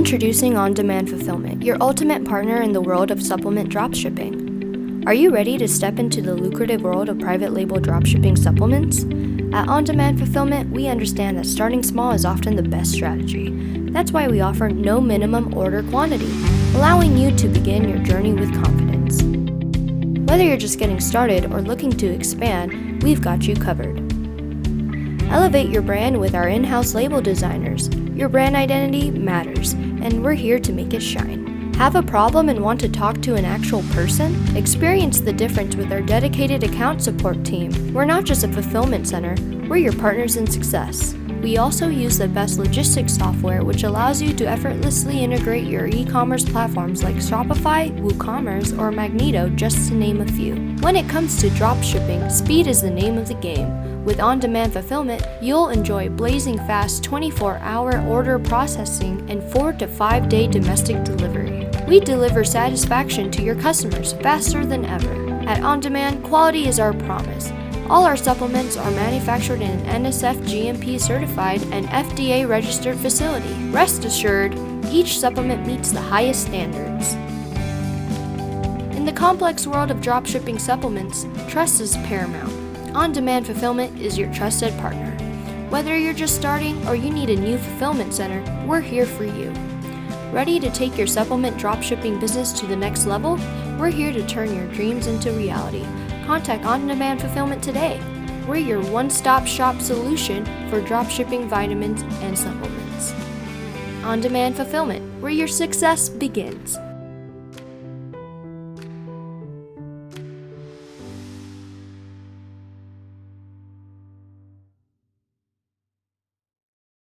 Introducing On-Demand Fulfillment, your ultimate partner in the world of supplement dropshipping. Are you ready to step into the lucrative world of private label dropshipping supplements? At On-Demand Fulfillment, we understand that starting small is often the best strategy. That's why we offer no minimum order quantity, allowing you to begin your journey with confidence. Whether you're just getting started or looking to expand, we've got you covered. Elevate your brand with our in-house label designers. Your brand identity matters, and we're here to make it shine. Have a problem and want to talk to an actual person? Experience the difference with our dedicated account support team. We're not just a fulfillment center, we're your partners in success. We also use the best logistics software, which allows you to effortlessly integrate your e-commerce platforms like Shopify, WooCommerce, or Magneto, just to name a few. When it comes to dropshipping, speed is the name of the game. With on-demand fulfillment, you'll enjoy blazing fast 24-hour order processing and 4 to 5 day domestic delivery. We deliver satisfaction to your customers faster than ever. At On-Demand, quality is our promise. All our supplements are manufactured in an NSF GMP certified and FDA registered facility. Rest assured, each supplement meets the highest standards. In the complex world of dropshipping supplements, trust is paramount. On-Demand Fulfillment is your trusted partner. Whether you're just starting or you need a new fulfillment center, we're here for you. Ready to take your supplement dropshipping business to the next level? We're here to turn your dreams into reality. Contact On-Demand Fulfillment today. We're your one-stop shop solution for dropshipping vitamins and supplements. On-Demand Fulfillment, where your success begins.